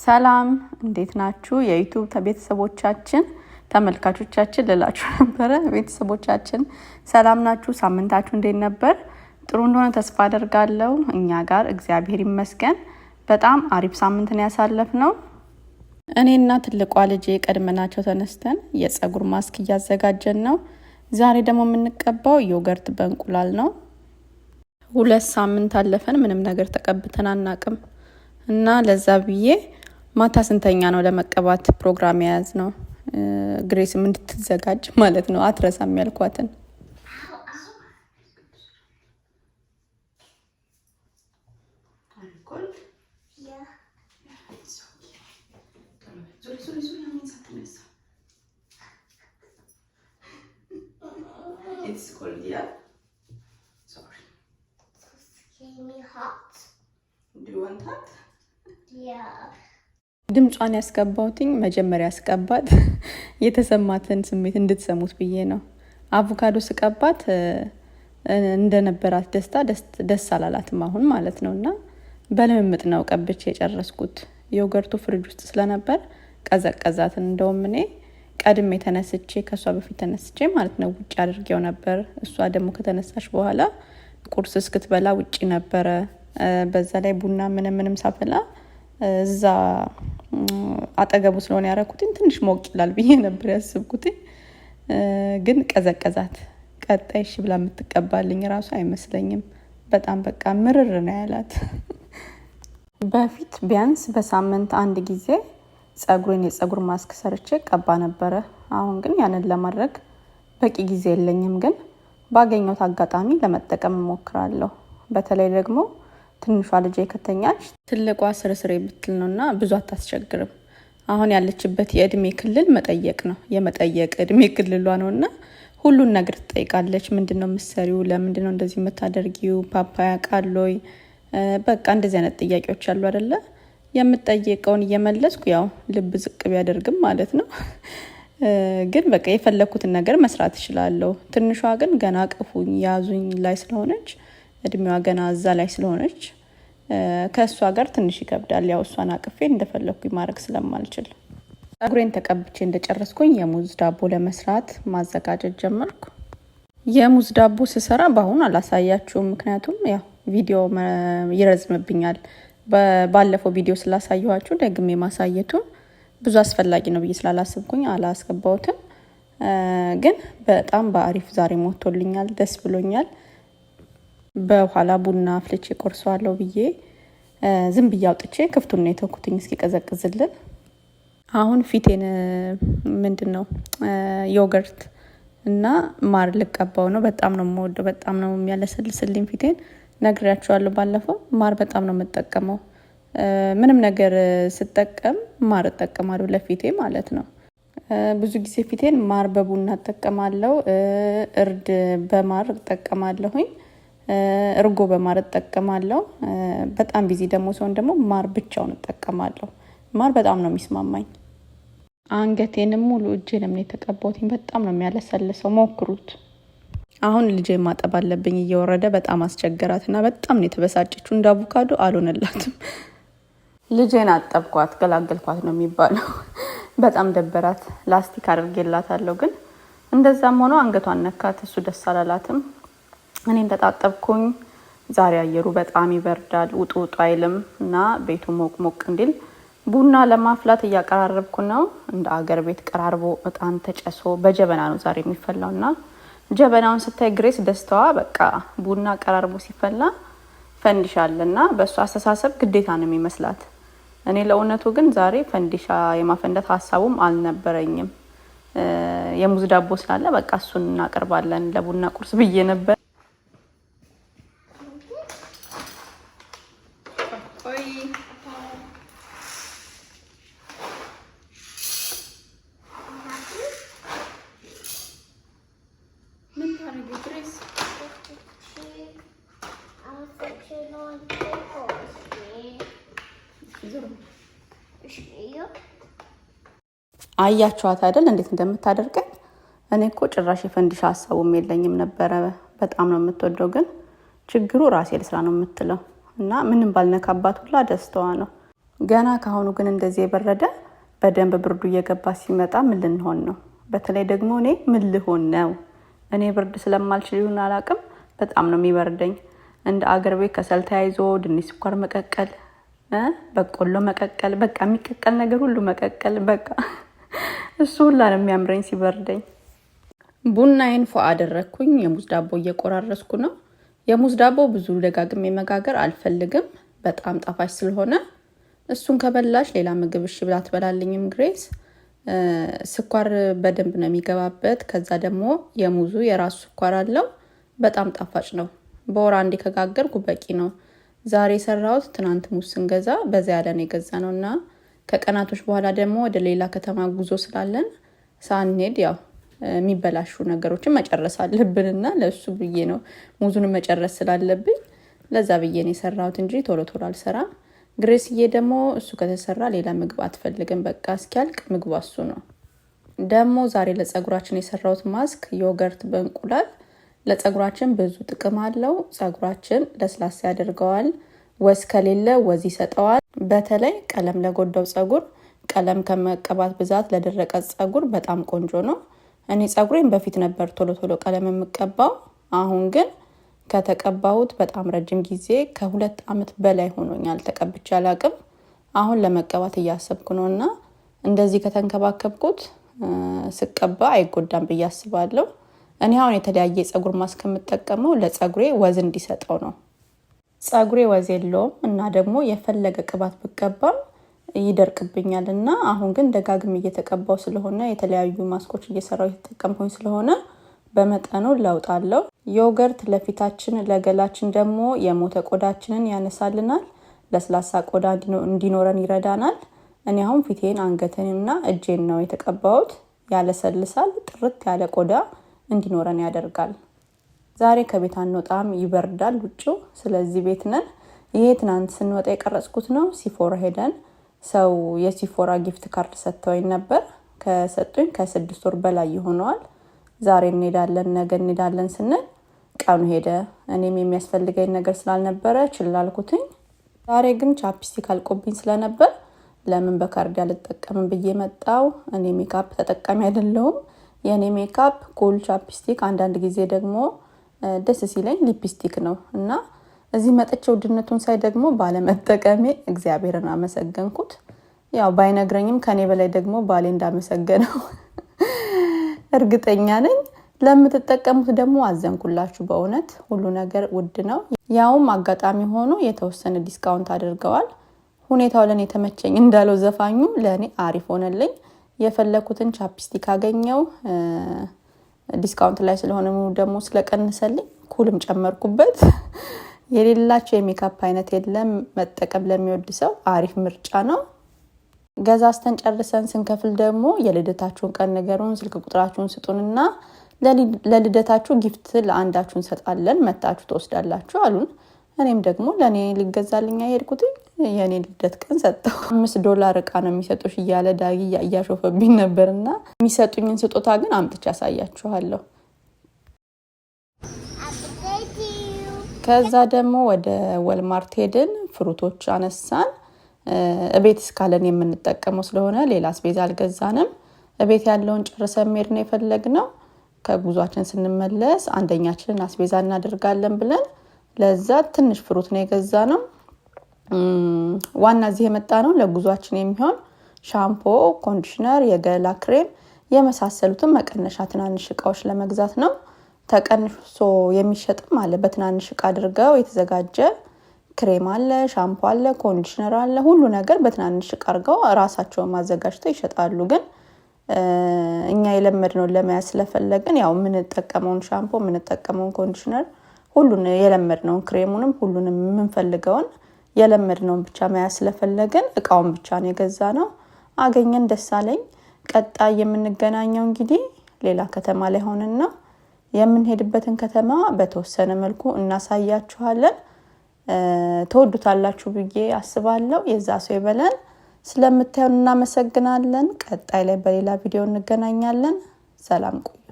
ሰላም እንዴት ናችሁ? የዩቲዩብ ቤተሰቦቻችን ተመልካቾቻችን ልላችሁ ነበር። ቤተሰቦቻችን ሰላም ናችሁ? ሳምንታችሁ እንዴት ነበር? ጥሩ እንደሆነ ተስፋ አደርጋለሁ። እኛ ጋር እግዚአብሔር ይመስገን በጣም አሪፍ ሳምንትን ያሳለፍነው። እኔና ትልቋ ልጄ ቀድመናቸው ተነስተን የፀጉር ማስክ እያዘጋጀን ነው። ዛሬ ደግሞ የምንቀባው ዮገርት በእንቁላል ነው። 2 ሳምንት አለፈን ምንም ነገር ተቀብተን አናቅም እና ለዛ ብዬ ማታ ስንተኛ ነው ለመቀባት ፕሮግራም የያዝ ነው። ግሬስም እንድትዘጋጅ ማለት ነው። አትረሳም ያልኳትን It's cold, yeah? Sorry. It's extremely hot. Do you want that? Yeah. ድምጿን ያስገባውትኝ መጀመሪያ ስቀባት የተሰማትን ስሜት እንድትሰሙት ብዬ ነው። አቮካዶ ስቀባት እንደነበራት ደስ አላላትም አሁን ማለት ነውና በልምምጥ ነው ቀብቼ የጨረስኩት። ዮገርቱ ፍሪጅ ውስጥ ስለነበር ቀዘቀዛት። እንደውም እኔ ቀድሜ ተነስቼ ከሷ በፊት ተነስቼ ማለት ነው ውጭ አድርጌው ነበር። እሷ ደግሞ ከተነሳሽ በኋላ ቁርስ እስክትበላ ውጪ ነበረ። በዛ ላይ ቡና ምንም ሳፈላ እዛ አጠገቡ ስለሆነ ያረኩትኝ ትንሽ ሞቅ ይላል ብዬ ነበር ያስብኩትኝ። ግን ቀዘቀዛት። ቀጣይሽ ብላ የምትቀባልኝ ራሱ አይመስለኝም። በጣም በቃ ምርር ነው ያላት። በፊት ቢያንስ በሳምንት አንድ ጊዜ ፀጉሬን የፀጉር ማስክ ሰርቼ ቀባ ነበረ። አሁን ግን ያንን ለማድረግ በቂ ጊዜ የለኝም። ግን ባገኘሁት አጋጣሚ ለመጠቀም እሞክራለሁ። በተለይ ደግሞ ትንሿ ልጄ ከተኛች ትልቋ ስርስሬ ብትል ነውና ብዙ አታስቸግርም። አሁን ያለችበት የእድሜ ክልል መጠየቅ ነው። የመጠየቅ እድሜ ክልሏ ነውና ሁሉን ነገር ትጠይቃለች። ምንድነው የምትሰሪው? ለምንድነው እንደዚህ የምታደርጊው? ፓፓያ ቃሎይ በቃ እንደዚህ አይነት ጥያቄዎች አሉ አይደለ? የምትጠይቀውን እየመለስኩ ያው ልብ ዝቅ ቢያደርግም ማለት ነው። ግን በቃ የፈለኩትን ነገር መስራት እችላለሁ። ትንሿ ግን ገና ቅፉኝ ያዙኝ ላይ ስለሆነች እድሜዋ ገና እዛ ላይ ስለሆነች ከሷ ጋር ትንሽ ይከብዳል። ያው እሷን አቅፌ እንደፈለኩኝ ማድረግ ስለማልችል ፀጉሬን ተቀብቼ እንደጨረስኩኝ የሙዝ ዳቦ ለመስራት ማዘጋጀት ጀመርኩ። የሙዝ ዳቦ ስሰራ በአሁን አላሳያችሁም፣ ምክንያቱም ያው ቪዲዮ ይረዝምብኛል። ባለፈው ቪዲዮ ስላሳየኋችሁ ደግሜ ማሳየቱ ብዙ አስፈላጊ ነው ብዬ ስላላስብኩኝ አላስገባሁትም። ግን በጣም በአሪፍ ዛሬ ሞቶልኛል፣ ደስ ብሎኛል። በኋላ ቡና አፍልቼ ቆርሰዋለሁ ብዬ ዝም ብዬ አውጥቼ ክፍቱን ነው የተውኩትኝ እስኪቀዘቅዝልን። አሁን ፊቴን ምንድነው ዮገርት እና ማር ልቀባው ነው። በጣም ነው የምወደው፣ በጣም ነው የሚያለሰልስልኝ ፊቴን። ነግሬያችኋለሁ ባለፈው። ማር በጣም ነው የምጠቀመው። ምንም ነገር ስጠቀም ማር እጠቀማለሁ ለፊቴ ማለት ነው። ብዙ ጊዜ ፊቴን ማር በቡና እጠቀማለሁ፣ እርድ በማር እጠቀማለሁኝ፣ እርጎ በማር እጠቀማለሁ። በጣም ቢዚ ደግሞ ሲሆን ደግሞ ማር ብቻውን እጠቀማለሁ። ማር በጣም ነው የሚስማማኝ። አንገቴንም ሙሉ እጄንም ነው የተቀባሁትኝ። በጣም ነው የሚያለሰልሰው፣ ሞክሩት። አሁን ልጄ ማጠብ አለብኝ እየወረደ በጣም አስቸገራትና በጣም ነው የተበሳጨችው። እንደ አቮካዶ አልሆነላትም። ልጄን አጠብኳት ገላገልኳት ነው የሚባለው። በጣም ደበራት። ላስቲክ አድርጌላታለሁ። ግን እንደዛም ሆኖ አንገቷን ነካት። እሱ ደስ አላላትም። እኔ እንደታጠብኩኝ ዛሬ አየሩ በጣም ይበርዳል። ውጡ አይልም እና ቤቱ ሞቅ እንዲል ቡና ለማፍላት እያቀራረብኩ ነው። እንደ አገር ቤት ቀራርቦ እጣን ተጨሶ በጀበና ነው ዛሬ የሚፈላውና ጀበናውን ስታይ ግሬስ ደስታዋ በቃ ቡና ቀራርቦ ሲፈላ ፈንዲሻልና በእሱ አስተሳሰብ ግዴታ ነው የሚመስላት። እኔ ለእውነቱ ግን ዛሬ ፈንዲሻ የማፈንዳት ሀሳቡም አልነበረኝም። የሙዝ ዳቦ ስላለ በቃ እሱን እናቀርባለን ለቡና ቁርስ ብዬ ነበር። አያችኋት አይደል እንዴት እንደምታደርገኝ? እኔ እኮ ጭራሽ የፈንዲሻ ሀሳቡም የለኝም ነበረ። በጣም ነው የምትወደው፣ ግን ችግሩ ራሴ ልስራ ነው የምትለው እና ምንም ባልነካባት ሁላ ደስታዋ ነው። ገና ካሁኑ ግን እንደዚህ የበረደ በደንብ ብርዱ እየገባ ሲመጣ ምን ልንሆን ነው? በተለይ ደግሞ እኔ ምን ልሆን ነው? እኔ ብርድ ስለማልችል ይሁን አላውቅም፣ በጣም ነው የሚበርደኝ። እንደ አገር ቤት ከሰል ተያይዞ ድንች ስኳር መቀቀል፣ በቆሎ መቀቀል፣ በቃ የሚቀቀል ነገር ሁሉ መቀቀል፣ በቃ እሱ ሁላ ነው የሚያምረኝ ሲበርደኝ። ቡናዬን ፏ አደረኩኝ። የሙዝ ዳቦ እየቆራረስኩ ነው። የሙዝ ዳቦ ብዙ ደጋግሜ መጋገር አልፈልግም፣ በጣም ጣፋጭ ስለሆነ እሱን ከበላሽ ሌላ ምግብ እሺ ብላ ትበላልኝም ግሬስ። ስኳር በደንብ ነው የሚገባበት። ከዛ ደግሞ የሙዙ የራሱ ስኳር አለው፣ በጣም ጣፋጭ ነው። በወር አንዴ ከጋገርኩ በቂ ነው። ዛሬ የሰራሁት ትናንት ሙዝ ስንገዛ በዛ ያለ ነው የገዛነውና ከቀናቶች በኋላ ደግሞ ወደ ሌላ ከተማ ጉዞ ስላለን ሳንሄድ ያው የሚበላሹ ነገሮችን መጨረስ አለብንና ለሱ ብዬ ነው ሙዙን መጨረስ ስላለብኝ ለዛ ብዬ ነው የሰራሁት እንጂ ቶሎ ቶሎ አልሰራም። ግሬስዬ ደግሞ እሱ ከተሰራ ሌላ ምግብ አትፈልግም፣ በቃ እስኪያልቅ ምግቡ እሱ ነው። ደግሞ ዛሬ ለጸጉራችን የሰራሁት ማስክ ዮገርት በእንቁላል ለጸጉራችን ብዙ ጥቅም አለው። ጸጉራችን ለስላሳ ያደርገዋል፣ ወዝ ከሌለ ወዝ ይሰጠዋል። በተለይ ቀለም ለጎዳው ጸጉር ቀለም ከመቀባት ብዛት ለደረቀ ጸጉር በጣም ቆንጆ ነው። እኔ ጸጉሬን በፊት ነበር ቶሎ ቶሎ ቀለም የምቀባው፣ አሁን ግን ከተቀባሁት በጣም ረጅም ጊዜ ከ2 ዓመት በላይ ሆኖኛል ተቀብቼ አላቅም። አሁን ለመቀባት እያሰብኩ ነውና እንደዚህ ከተንከባከብኩት ስቀባ አይጎዳም ብዬ አስባለሁ። እኔ አሁን የተለያየ ጸጉር ማስክ የምጠቀመው ለጸጉሬ ወዝ እንዲሰጠው ነው። ጸጉሬ ወዝ የለውም እና ደግሞ የፈለገ ቅባት ብቀባም ይደርቅብኛል እና አሁን ግን ደጋግም እየተቀባው ስለሆነ የተለያዩ ማስኮች እየሰራው እየተጠቀምኩኝ ስለሆነ በመጠኑ ለውጥ አለው። ዮገርት ለፊታችን ለገላችን ደግሞ የሞተ ቆዳችንን ያነሳልናል፣ ለስላሳ ቆዳ እንዲኖረን ይረዳናል። እኔ አሁን ፊቴን አንገቴንና እጄን ነው የተቀባሁት። ያለሰልሳል፣ ጥርት ያለ ቆዳ እንዲኖረን ያደርጋል። ዛሬ ከቤት አንወጣም፣ ይበርዳል ውጭው፣ ስለዚህ ቤት ነን። ይሄ ትናንት ስንወጣ የቀረጽኩት ነው። ሲፎራ ሄደን ሰው የሲፎራ ጊፍት ካርድ ሰጥተውኝ ነበር። ከሰጡኝ ከ6 ወር በላይ ይሆነዋል። ዛሬ እንሄዳለን ነገ እንሄዳለን ስንል ቀኑ ሄደ። እኔም የሚያስፈልገኝ ነገር ስላልነበረ ችላልኩትኝ። ዛሬ ግን ቻፕስቲክ አልቆብኝ ስለነበር ለምን በካርድ አልጠቀምም ብዬ መጣው። እኔ ሜካፕ ተጠቃሚ አይደለሁም። የኔ ሜካፕ ኩል ቻፕስቲክ፣ አንዳንድ ጊዜ ደግሞ ደስ ሲለኝ ሊፕስቲክ ነው እና እዚህ መጥቼ ውድነቱን ሳይ ደግሞ ባለመጠቀሜ እግዚአብሔርን አመሰገንኩት። ያው ባይነግረኝም ከኔ በላይ ደግሞ ባሌ እንዳመሰገነው እርግጠኛ ነኝ። ለምትጠቀሙት ደግሞ አዘንኩላችሁ። በእውነት ሁሉ ነገር ውድ ነው። ያውም አጋጣሚ ሆኖ የተወሰነ ዲስካውንት አድርገዋል። ሁኔታው ለኔ ተመቸኝ እንዳለው ዘፋኙ ለኔ አሪፍ ሆነልኝ። የፈለኩትን ቻፕስቲክ አገኘው። ዲስካውንት ላይ ስለሆነ ደግሞ ስለቀነሰልኝ ኩልም ጨመርኩበት። የሌላቸው የሜካፕ አይነት የለም። መጠቀም ለሚወድ ሰው አሪፍ ምርጫ ነው። ገዛዝተን ጨርሰን ስንከፍል ደግሞ የልደታችሁን ቀን ነገሩን፣ ስልክ ቁጥራችሁን ስጡንና ለልደታችሁ ጊፍት ለአንዳችሁ እንሰጣለን፣ መታችሁ ትወስዳላችሁ አሉን። እኔም ደግሞ ለኔ ሊገዛልኝ አይሄድኩት የኔ ልደት ቀን ሰጠው። $5 እቃ ነው የሚሰጡሽ እያለ ዳጊ እያሾፈብኝ ነበርና የሚሰጡኝን ስጦታ ግን አምጥቼ ያሳያችኋለሁ። ከዛ ደግሞ ወደ ወልማርት ሄድን፣ ፍሩቶች አነሳን። እቤት እስካለን የምንጠቀመው ስለሆነ ሌላ አስቤዛ አልገዛንም። እቤት ያለውን ጨርሰን መሄድ ነው የፈለግነው። ከጉዟችን ስንመለስ አንደኛችንን አስቤዛ እናደርጋለን ብለን ለዛ ትንሽ ፍሩት ነው የገዛነው። ዋና እዚህ የመጣ ነው ለጉዟችን የሚሆን ሻምፖ፣ ኮንዲሽነር፣ የገላ ክሬም የመሳሰሉትን መቀነሻ ትናንሽ እቃዎች ለመግዛት ነው። ተቀንሶ የሚሸጥም አለ። በትናንሽ እቃ አድርገው የተዘጋጀ ክሬም አለ፣ ሻምፖ አለ፣ ኮንዲሽነር አለ። ሁሉ ነገር በትናንሽ እቃ አድርገው ራሳቸው ማዘጋጅተው ይሸጣሉ። ግን እኛ የለመድነውን ለመያዝ ስለፈለግን ያው የምንጠቀመውን ሻምፖ፣ የምንጠቀመውን ኮንዲሽነር፣ ሁሉን የለመድነውን ክሬሙንም ሁሉንም የምንፈልገውን የለመድነውን ብቻ መያዝ ስለፈለግን እቃውን ብቻ ነው የገዛነው። አገኘን፣ ደስ አለኝ። ቀጣይ የምንገናኘው እንግዲህ ሌላ ከተማ ላይ ሆነን ነው። የምንሄድበትን ከተማ በተወሰነ መልኩ እናሳያችኋለን። ተወዱታላችሁ ብዬ አስባለሁ። የዛ ሰው ይበለን። ስለምታዩን እናመሰግናለን። ቀጣይ ላይ በሌላ ቪዲዮ እንገናኛለን። ሰላም ቆዩ።